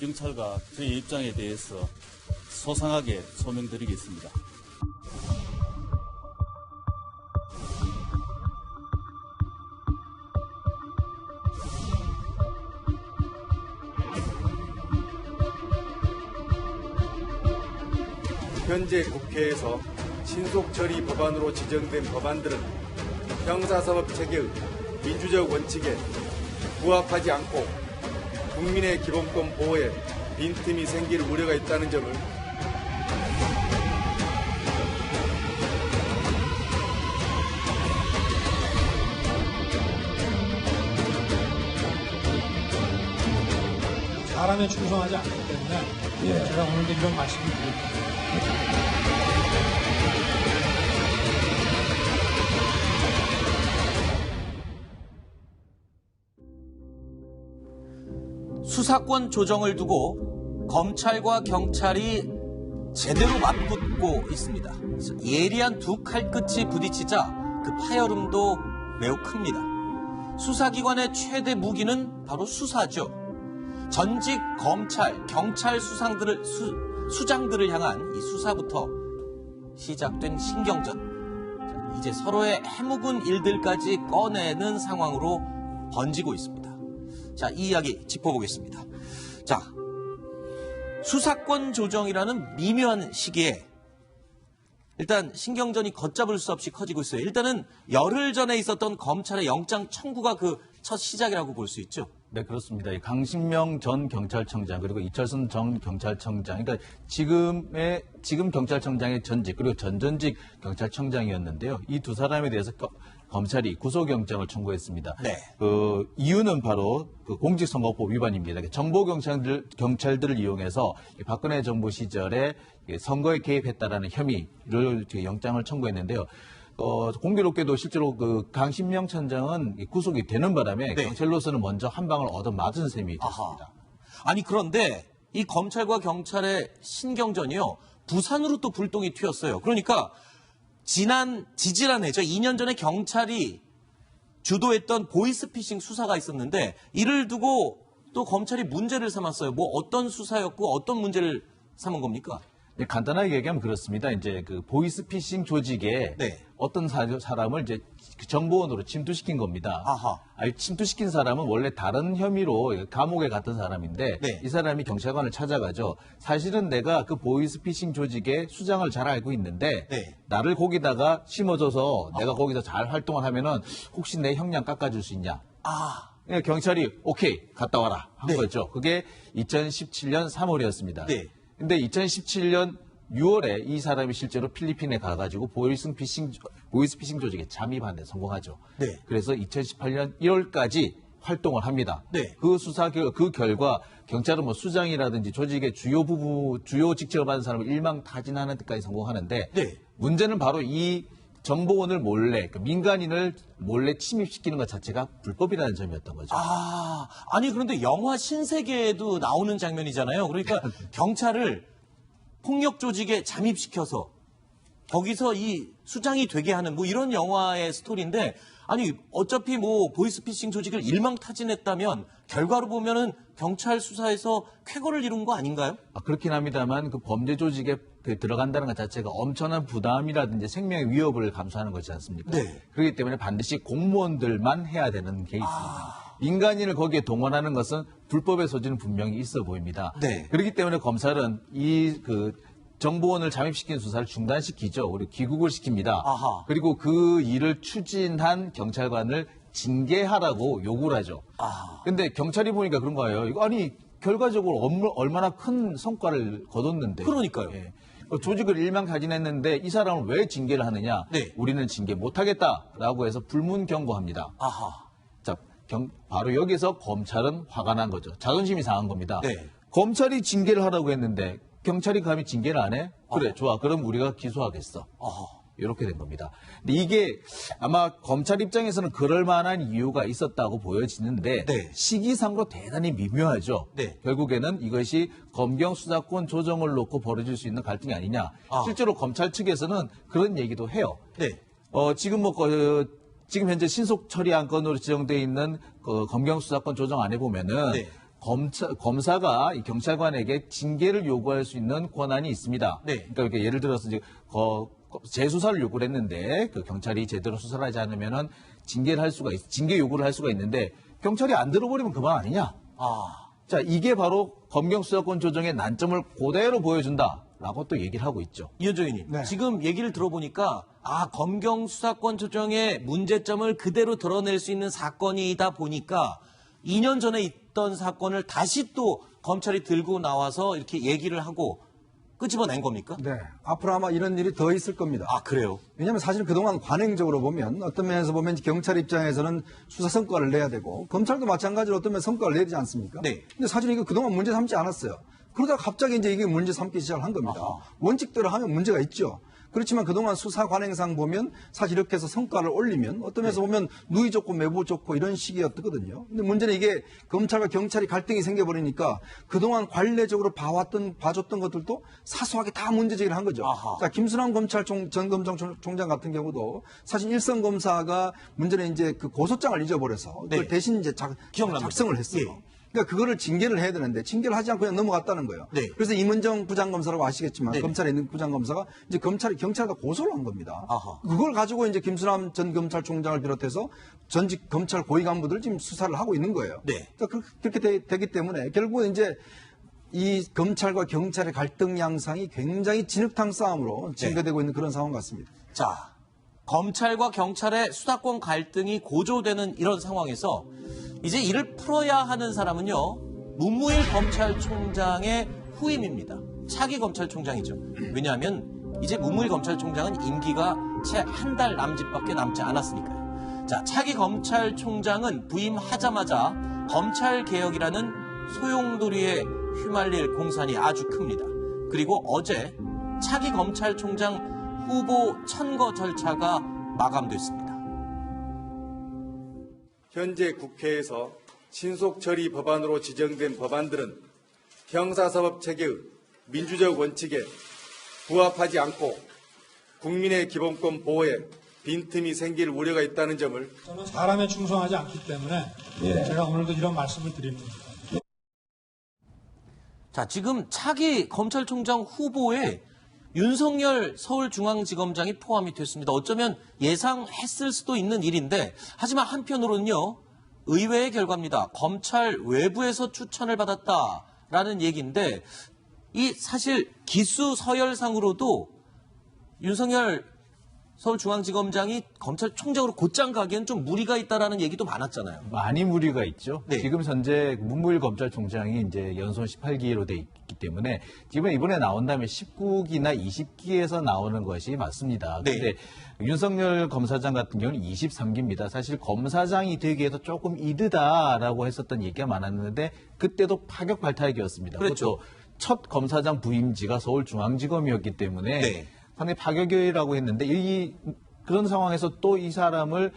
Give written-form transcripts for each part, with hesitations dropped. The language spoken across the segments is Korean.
경찰과 저희 입장에 대해서 소상하게 소명드리겠습니다. 현재 국회에서 신속처리 법안으로 지정된 법안들은 형사사법체계의 민주적 원칙에 부합하지 않고 국민의 기본권 보호에 빈틈이 생길 우려가 있다는 점을 사람에 충성하지 않기 때문에 제가 오늘도 이런 말씀을 드립니다. 수사권 조정을 두고 검찰과 경찰이 제대로 맞붙고 있습니다. 예리한 두 칼끝이 부딪히자 그 파열음도 매우 큽니다. 수사기관의 최대 무기는 바로 수사죠. 전직 검찰, 경찰 수장들을 향한 이 수사부터 시작된 신경전. 이제 서로의 해묵은 일들까지 꺼내는 상황으로 번지고 있습니다. 자, 이 이야기 짚어보겠습니다. 자, 수사권 조정이라는 미묘한 시기에 일단 신경전이 걷잡을 수 없이 커지고 있어요. 일단은 열흘 전에 있었던 검찰의 영장 청구가 그 첫 시작이라고 볼 수 있죠. 네, 그렇습니다. 강신명 전 경찰청장 그리고 이철순 전 경찰청장, 그러니까 지금 경찰청장의 전직 그리고 전전직 경찰청장이었는데요. 이 두 사람에 대해서 검찰이 구속영장을 청구했습니다. 네. 그 이유는 바로 그 공직선거법 위반입니다. 정보 경찰들을 이용해서 박근혜 정부 시절에 선거에 개입했다라는 혐의를 영장을 청구했는데요. 공교롭게도 실제로 그 강신명 청장은 구속이 되는 바람에 네. 경찰로서는 먼저 한 방을 얻어 맞은 셈이 됐습니다. 아니 그런데 이 검찰과 경찰의 신경전이요. 부산으로 또 불똥이 튀었어요. 그러니까 지지난해죠. 2년 전에 경찰이 주도했던 보이스피싱 수사가 있었는데 이를 두고 또 검찰이 문제를 삼았어요. 뭐 어떤 수사였고 어떤 문제를 삼은 겁니까? 네, 간단하게 얘기하면 그렇습니다. 이제 그 보이스피싱 조직에 네. 어떤 사람을 이제 정보원으로 침투시킨 겁니다. 아하. 침투시킨 사람은 원래 다른 혐의로 감옥에 갔던 사람인데 네. 이 사람이 경찰관을 찾아가죠. 사실은 내가 그 보이스피싱 조직의 수장을 잘 알고 있는데 네. 나를 거기다가 심어줘서 내가 거기서 잘 활동을 하면은 혹시 내 형량 깎아줄 수 있냐? 경찰이 오케이 갔다 와라 한 네. 거죠. 그게 2017년 3월이었습니다. 네. 근데 2017년 6월에 이 사람이 실제로 필리핀에 가가지고 보이스피싱 조직에 잠입하는 데 성공하죠. 네. 그래서 2018년 1월까지 활동을 합니다. 네. 그 그 결과 경찰은 뭐 수장이라든지 조직의 주요 직책을 받은 사람을 일망타진하는 데까지 성공하는데 네. 문제는 바로 이 정보원을 몰래, 민간인을 몰래 침입시키는 것 자체가 불법이라는 점이었던 거죠. 아니 그런데 영화 신세계에도 나오는 장면이잖아요. 그러니까 경찰을 폭력 조직에 잠입시켜서 거기서 이 수장이 되게 하는 뭐 이런 영화의 스토리인데 아니 어차피 뭐 보이스피싱 조직을 일망타진했다면 결과로 보면은 경찰 수사에서 쾌거를 이룬 거 아닌가요? 그렇긴 합니다만 그 범죄 조직에 들어간다는 것 자체가 엄청난 부담이라든지 생명의 위협을 감수하는 거지 않습니까? 네. 그렇기 때문에 반드시 공무원들만 해야 되는 게 있습니다. 민간인을 거기에 동원하는 것은 불법의 소지는 분명히 있어 보입니다. 네. 그렇기 때문에 검찰은 이 정보원을 잠입시킨 수사를 중단시키죠. 우리 귀국을 시킵니다. 아하. 그리고 그 일을 추진한 경찰관을 징계하라고 요구를 하죠. 근데 경찰이 보니까 그런 거예요. 이거 아니 결과적으로 얼마나 큰 성과를 거뒀는데. 그러니까요. 예. 조직을 일망타진했는데 이 사람을 왜 징계를 하느냐? 네. 우리는 징계 못하겠다라고 해서 불문 경고합니다. 자, 바로 여기서 검찰은 화가 난 거죠. 자존심이 상한 겁니다. 네. 검찰이 징계를 하라고 했는데 경찰이 감히 징계를 안 해? 그래, 좋아. 그럼 우리가 기소하겠어. 이렇게 된 겁니다. 근데 이게 아마 검찰 입장에서는 그럴 만한 이유가 있었다고 보여지는데 네. 시기상으로 대단히 미묘하죠. 네. 결국에는 이것이 검경 수사권 조정을 놓고 벌어질 수 있는 갈등이 아니냐. 실제로 검찰 측에서는 그런 얘기도 해요. 네. 지금 현재 신속 처리 안건으로 지정돼 있는 검경 수사권 조정 안에 보면은 네. 검사가 이 경찰관에게 징계를 요구할 수 있는 권한이 있습니다. 네. 그러니까 이렇게 예를 들어서 이제 재수사를 요구를 했는데 그 경찰이 제대로 수사를 하지 않으면은 징계 요구를 할 수가 있는데 경찰이 안 들어버리면 그만 아니냐? 자, 이게 바로 검경 수사권 조정의 난점을 그대로 보여준다라고 또 얘기를 하고 있죠. 이현정 의원님, 지금 얘기를 들어보니까 검경 수사권 조정의 문제점을 그대로 드러낼 수 있는 사건이다 보니까 2년 전에 있던 사건을 다시 또 검찰이 들고 나와서 이렇게 얘기를 하고 끄집어낸 겁니까? 네. 앞으로 아마 이런 일이 더 있을 겁니다. 그래요? 왜냐하면 사실 그동안 관행적으로 보면 어떤 면에서 보면 경찰 입장에서는 수사 성과를 내야 되고 검찰도 마찬가지로 어떤 면 성과를 내야 되지 않습니까? 네. 근데 사실 이거 그동안 문제 삼지 않았어요. 그러다가 갑자기 이제 이게 문제 삼기 시작을 한 겁니다. 원칙대로 하면 문제가 있죠. 그렇지만 그동안 수사 관행상 보면 사실 이렇게 해서 성과를 올리면 어떤 면에서 보면 누이 좋고 매부 좋고 이런 식이었거든요. 근데 문제는 이게 검찰과 경찰이 갈등이 생겨버리니까 그동안 관례적으로 봐줬던 것들도 사소하게 다 문제제기를 한 거죠. 자, 김순환 전 검찰총장 같은 경우도 사실 일선 검사가 문제는 이제 그 고소장을 잊어버려서 그걸 대신 이제 작성을 했어요. 예. 그러니까 그거를 징계를 해야 되는데 징계를 하지 않고 그냥 넘어갔다는 거예요. 네. 그래서 임은정 부장검사라고 아시겠지만 네네. 검찰에 있는 부장검사가 이제 경찰에다 고소를 한 겁니다. 아하. 그걸 가지고 이제 김순환 전 검찰총장을 비롯해서 전직 검찰 고위 간부들 지금 수사를 하고 있는 거예요. 네. 그러니까 그렇게 되기 때문에 결국은 이제 이 검찰과 경찰의 갈등 양상이 굉장히 진흙탕 싸움으로 징계되고 있는 그런 상황 같습니다. 자, 검찰과 경찰의 수사권 갈등이 고조되는 이런 상황에서 이제 이를 풀어야 하는 사람은요, 문무일 검찰총장의 후임입니다. 차기 검찰총장이죠. 왜냐하면 이제 문무일 검찰총장은 임기가 채 한 달 남짓밖에 남지 않았으니까요. 자, 차기 검찰총장은 부임하자마자 검찰개혁이라는 소용돌이에 휘말릴 공산이 아주 큽니다. 그리고 어제 차기 검찰총장 후보 천거 절차가 마감됐습니다. 현재 국회에서 신속처리 법안으로 지정된 법안들은 형사사법 체계의 민주적 원칙에 부합하지 않고 국민의 기본권 보호에 빈틈이 생길 우려가 있다는 점을 저는 사람에 충성하지 않기 때문에 제가 오늘도 이런 말씀을 드립니다. 자, 지금 차기 검찰총장 후보에 윤석열 서울중앙지검장이 포함이 됐습니다. 어쩌면 예상했을 수도 있는 일인데, 하지만 한편으로는요, 의외의 결과입니다. 검찰 외부에서 추천을 받았다라는 얘기인데, 이 사실 기수 서열상으로도 윤석열 서울중앙지검장이 검찰총장으로 곧장 가기엔 좀 무리가 있다라는 얘기도 많았잖아요. 많이 무리가 있죠. 네. 지금 현재 문무일 검찰총장이 이제 연손 18기로 돼 있기 때문에 지금 이번에 나온다면 19기나 20기에서 나오는 것이 맞습니다. 네. 근데 윤석열 검사장 같은 경우는 23기입니다. 사실 검사장이 되기에도 조금 이르다라고 했었던 얘기가 많았는데 그때도 파격 발탁이었습니다. 그렇죠. 그것도 첫 검사장 부임지가 서울중앙지검이었기 때문에 네. 상당히 파격이라고 했는데 그런 상황에서 또 이 사람을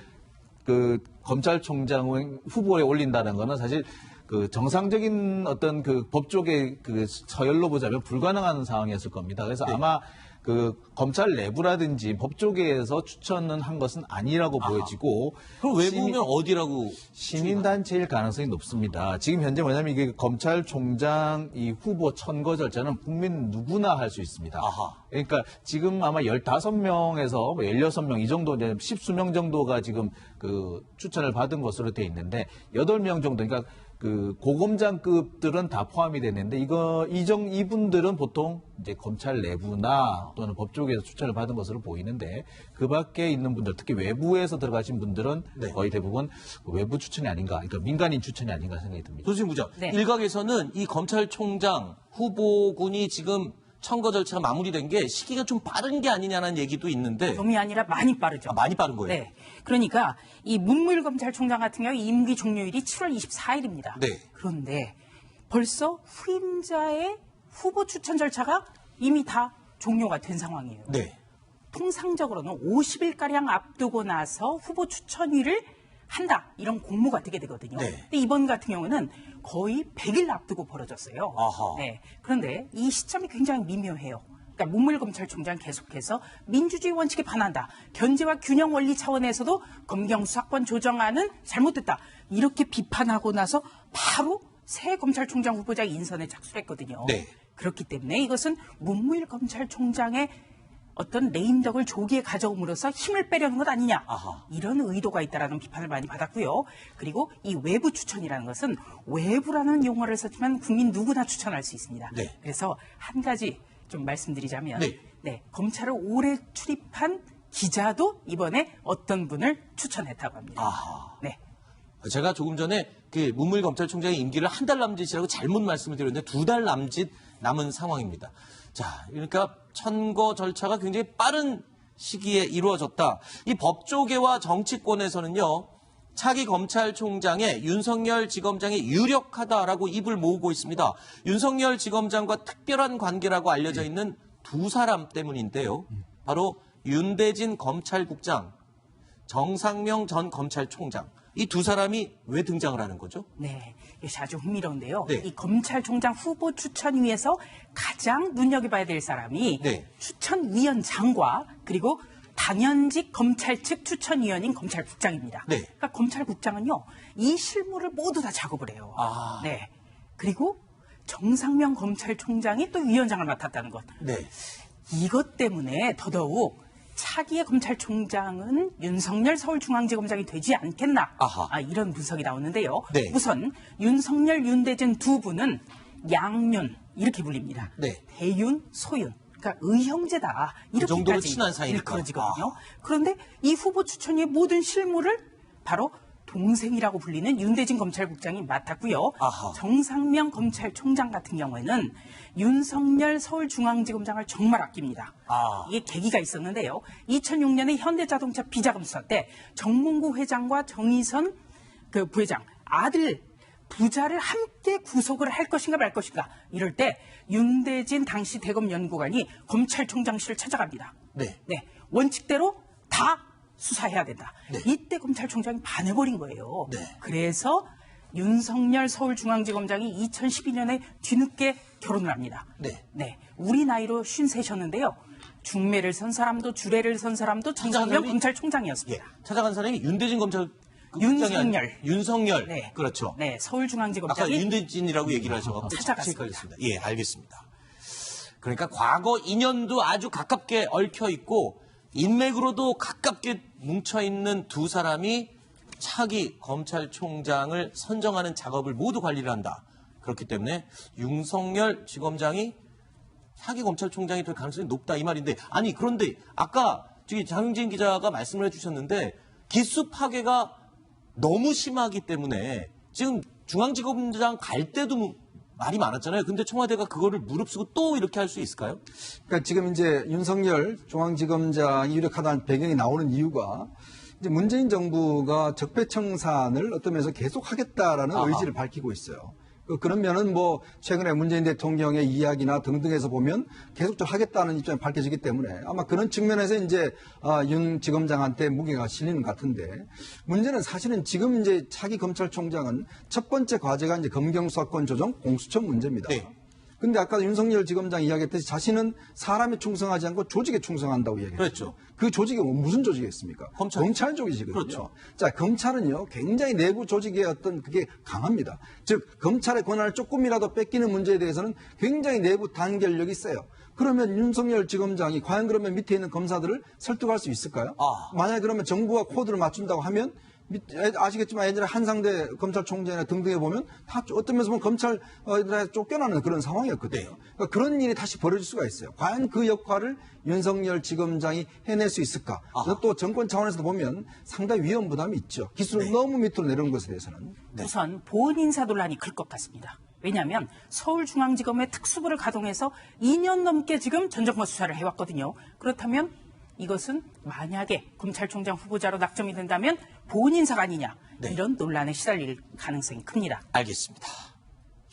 그 검찰총장 후보에 올린다는 거는 사실 그 정상적인 어떤 그 법조계 그 서열로 보자면 불가능한 상황이었을 겁니다. 그래서 아마 그 검찰 내부라든지 법조계에서 추천은 한 것은 아니라고 보여지고 그럼 외부면 어디라고? 시민단체일 가능성이 높습니다. 지금 현재 뭐냐면 이게 검찰총장 이 후보 천거 절차는 국민 누구나 할 수 있습니다. 아하. 그러니까 지금 아마 15명에서 16명 이 정도, 이제 10수명 정도가 지금 그 추천을 받은 것으로 돼 있는데 8명 정도, 그러니까 그 고검장급들은 다 포함이 되는데 이분들은 보통 이제 검찰 내부나 또는 법조계에서 추천을 받은 것으로 보이는데 그 밖에 있는 분들, 특히 외부에서 들어가신 분들은 거의 대부분 외부 추천이 아닌가, 그러니까 민간인 추천이 아닌가 생각이 듭니다. 조수진 부장, 일각에서는 이 검찰총장 후보군이 지금 청거 절차가 마무리된 게 시기가 좀 빠른 게 아니냐는 얘기도 있는데. 좀이 아니라 많이 빠르죠. 많이 빠른 거예요? 네. 그러니까 이 문무일 검찰총장 같은 경우 임기 종료일이 7월 24일입니다. 네. 그런데 벌써 후임자의 후보 추천 절차가 이미 다 종료가 된 상황이에요. 네. 통상적으로는 50일가량 앞두고 나서 후보 추천위를 한다, 이런 공모가 되게 되거든요. 네. 근데 이번 같은 경우는 거의 100일 앞두고 벌어졌어요. 아하. 네. 그런데 이 시점이 굉장히 미묘해요. 그러니까 문무일 검찰총장 계속해서 민주주의 원칙에 반한다, 견제와 균형 원리 차원에서도 검경 수사권 조정안은 잘못됐다, 이렇게 비판하고 나서 바로 새 검찰총장 후보자 인선에 착수했거든요. 네. 그렇기 때문에 이것은 문무일 검찰총장의 어떤 레임덕을 조기에 가져옴으로써 힘을 빼려는 것 아니냐. 아하. 이런 의도가 있다라는 비판을 많이 받았고요. 그리고 이 외부 추천이라는 것은 외부라는 용어를 썼지만 국민 누구나 추천할 수 있습니다. 네. 그래서 한 가지 좀 말씀드리자면 네. 검찰을 오래 출입한 기자도 이번에 어떤 분을 추천했다고 합니다. 아하. 네. 제가 조금 전에 그 문무일 검찰총장의 임기를 한 달 남짓이라고 잘못 말씀을 드렸는데 2달 남짓 남은 상황입니다. 자, 그러니까 선거 절차가 굉장히 빠른 시기에 이루어졌다. 이 법조계와 정치권에서는요, 차기 검찰총장의 윤석열 지검장이 유력하다라고 입을 모으고 있습니다. 윤석열 지검장과 특별한 관계라고 알려져 있는 두 사람 때문인데요. 바로 윤대진 검찰국장, 정상명 전 검찰총장. 이 두 사람이 왜 등장을 하는 거죠? 네, 이것이 아주 흥미로운데요. 네. 이 검찰총장 후보 추천위에서 가장 눈여겨봐야 될 사람이 네. 추천위원장과 그리고 당연직 검찰 측 추천위원인 검찰국장입니다. 네. 그러니까 검찰국장은요, 이 실무를 모두 다 작업을 해요. 아. 네. 그리고 정상명 검찰총장이 또 위원장을 맡았다는 것. 네. 이것 때문에 더더욱 차기의 검찰총장은 윤석열 서울중앙지검장이 되지 않겠나. 아하. 이런 분석이 나오는데요. 네. 우선 윤석열, 윤대진 두 분은 양윤 이렇게 불립니다. 네. 대윤, 소윤. 그러니까 의형제다. 그 정도로 이렇게까지 친한 사이니까. 일컬어지거든요. 그런데 이 후보 추천위의 모든 실무를 바로 동생이라고 불리는 윤대진 검찰국장이 맡았고요. 아하. 정상명 검찰총장 같은 경우에는 윤석열 서울중앙지검장을 정말 아낍니다. 아. 이게 계기가 있었는데요. 2006년에 현대자동차 비자금 수사 때 정몽구 회장과 정의선 그 부회장 아들 부자를 함께 구속을 할 것인가 말 것인가 이럴 때 윤대진 당시 대검 연구관이 검찰총장실을 찾아갑니다. 네. 원칙대로 다 수사해야 된다. 네. 이때 반해버린 거예요. 네. 그래서 윤석열 서울중앙지검장이 2012년에 뒤늦게 결혼을 합니다. 네. 우리 나이로 53이셨는데요. 중매를 선 사람도 주례를 선 사람도 정상명 사람이- 검찰총장이었습니다. 예. 찾아간 사람이 윤대진 검찰 윤석열. 윤석열. 네. 그렇죠. 네, 아까 서울중앙지검장이 윤대진이라고 얘기를 하셔서 찾아갔습니다. 헷갈렸습니다. 예, 알겠습니다. 그러니까 과거 인연도 아주 가깝게 얽혀 있고 인맥으로도 가깝게 뭉쳐 있는 두 사람이 차기 검찰총장을 선정하는 작업을 모두 관리를 한다. 그렇기 때문에 윤석열 지검장이 차기 검찰총장이 될 가능성이 높다 이 말인데, 아니 그런데 아까 저기 장윤진 기자가 말씀을 해주셨는데 기수 파괴가 너무 심하기 때문에 지금 중앙지검장 갈 때도 말이 많았잖아요. 근데 청와대가 그거를 무릅쓰고 또 이렇게 할 수 있을까요? 그러니까 지금 이제 윤석열 중앙지검장이 유력하다는 배경이 나오는 이유가 이제 문재인 정부가 적폐청산을 어떤 면에서 계속하겠다라는 아하. 의지를 밝히고 있어요. 그런 면은 뭐 최근에 문재인 대통령의 이야기나 등등에서 보면 계속적으로 하겠다는 입장이 밝혀지기 때문에 아마 그런 측면에서 이제 윤 지검장한테 무게가 실리는 것 같은데, 문제는 사실은 지금 이제 차기 검찰총장은 첫 번째 과제가 이제 검경수사권 조정 공수처 문제입니다. 네. 근데 아까 윤석열 지검장이 이야기했듯이 자신은 사람에 충성하지 않고 조직에 충성한다고 이야기했죠. 그렇죠. 그 조직이 무슨 조직이겠습니까? 검찰 조직이거든요. 그렇죠. 자, 검찰은요, 굉장히 내부 조직의 어떤 그게 강합니다. 즉, 검찰의 권한을 조금이라도 뺏기는 문제에 대해서는 굉장히 내부 단결력이 세요. 그러면 윤석열 지검장이 과연 그러면 밑에 있는 검사들을 설득할 수 있을까요? 만약에 그러면 정부가 코드를 맞춘다고 하면 아시겠지만 예전에 한상대 검찰총장이나 등등에 보면 다 어떤 면에서 보면 검찰 쫓겨나는 그런 상황이었거든요. 네. 그러니까 그런 일이 다시 벌어질 수가 있어요. 과연 그 역할을 윤석열 지검장이 해낼 수 있을까? 그래서 또 정권 차원에서 보면 상당히 위험 부담이 있죠. 기술을 너무 밑으로 내려온 것에 대해서는. 우선 보훈 인사 논란이 클 것 같습니다. 왜냐하면 서울중앙지검의 특수부를 가동해서 2년 넘게 지금 전 정권 수사를 해왔거든요. 그렇다면 이것은 만약에 검찰총장 후보자로 낙점이 된다면 보훈 인사가 아니냐, 이런 논란에 시달릴 가능성이 큽니다. 알겠습니다.